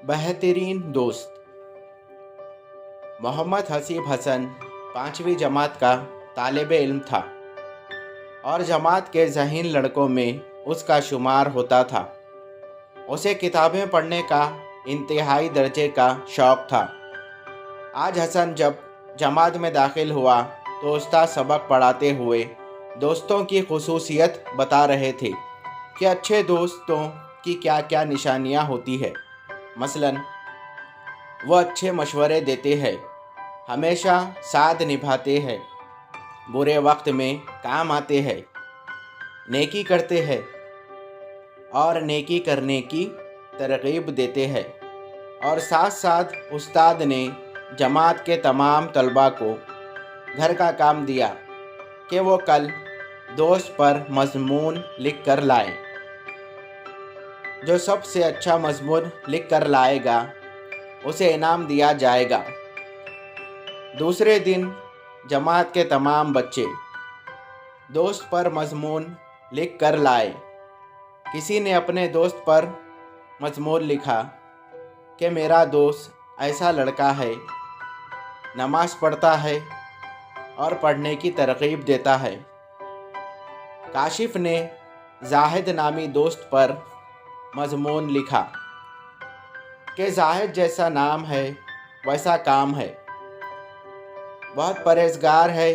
बेहतरीन दोस्त। मोहम्मद हसीब हसन 5वीं जमात का तालिब इल्म था और जमात के ज़हीन लड़कों में उसका शुमार होता था। उसे किताबें पढ़ने का इंतहाई दर्जे का शौक़ था। आज हसन जब जमात में दाखिल हुआ तो उस्ताद सबक पढ़ाते हुए दोस्तों की खुसूसियत बता रहे थे कि अच्छे दोस्तों की क्या क्या निशानियाँ होती है। मसलन वो अच्छे मशवरे देते हैं, हमेशा साथ निभाते हैं, बुरे वक्त में काम आते हैं, नेकी करते हैं और नेकी करने की तरगीब देते हैं। और साथ साथ उस्ताद ने जमात के तमाम तलबा को घर का काम दिया कि वो कल दोस्त पर मज़मून लिख कर लाए। जो सबसे अच्छा मज़मून लिख कर लाएगा उसे इनाम दिया जाएगा। दूसरे दिन जमात के तमाम बच्चे दोस्त पर मज़मून लिख कर लाए। किसी ने अपने दोस्त पर मज़मून लिखा कि मेरा दोस्त ऐसा लड़का है, नमाज़ पढ़ता है और पढ़ने की तरगीब देता है। काशिफ ने जाहिद नामी दोस्त पर मज़मून लिखा कि जाहिद जैसा नाम है वैसा काम है, बहुत परहेज़गार है,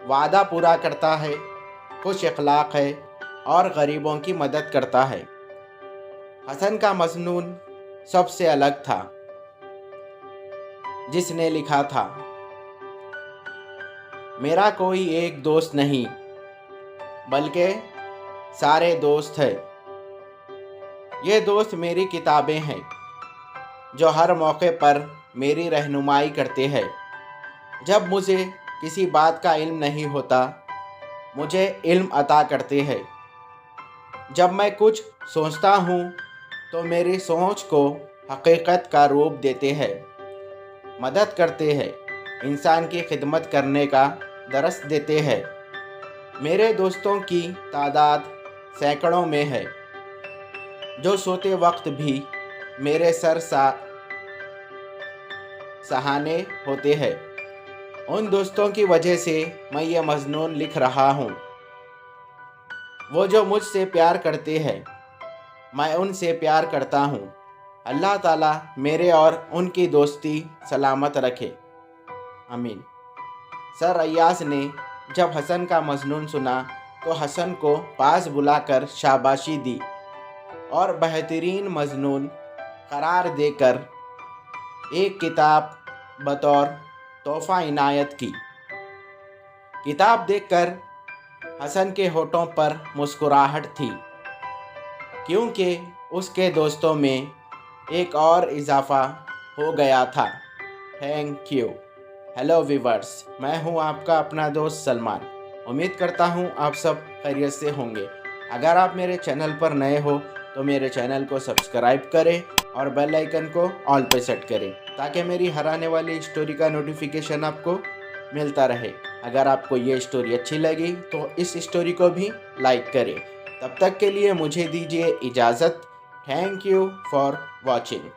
वादा पूरा करता है, खुश अखलाक है और गरीबों की मदद करता है। हसन का मज़मून सबसे अलग था। जिसने लिखा था, मेरा कोई एक दोस्त नहीं बल्कि सारे दोस्त हैं। ये दोस्त मेरी किताबें हैं जो हर मौके पर मेरी रहनुमाई करते हैं। जब मुझे किसी बात का इल्म नहीं होता मुझे इल्म अता करते हैं। जब मैं कुछ सोचता हूँ तो मेरी सोच को हकीकत का रूप देते हैं, मदद करते हैं, इंसान की खिदमत करने का दरस देते हैं। मेरे दोस्तों की तादाद सैकड़ों में है जो सोते वक्त भी मेरे सर सहाने होते हैं। उन दोस्तों की वजह से मैं ये मज़मून लिख रहा हूँ। वो जो मुझसे प्यार करते हैं मैं उनसे प्यार करता हूँ। अल्लाह ताला मेरे और उनकी दोस्ती सलामत रखे, आमीन। सर अय्याज ने जब हसन का मज़मून सुना तो हसन को पास बुलाकर शाबाशी दी और बेहतरीन मज़मून करार देकर एक किताब बतौर तोहफ़ा इनायत की। किताब देखकर हसन के होठों पर मुस्कुराहट थी क्योंकि उसके दोस्तों में एक और इजाफ़ा हो गया था। Thank you. हेलो व्यूअर्स, मैं हूं आपका अपना दोस्त सलमान। उम्मीद करता हूं आप सब खैरियत से होंगे। अगर आप मेरे चैनल पर नए हो तो मेरे चैनल को सब्सक्राइब करें और बेल आइकन को ऑल पे सेट करें ताकि मेरी हर आने वाली स्टोरी का नोटिफिकेशन आपको मिलता रहे। अगर आपको ये स्टोरी अच्छी लगी तो इस स्टोरी को भी लाइक करें। तब तक के लिए मुझे दीजिए इजाज़त। Thank you for watching.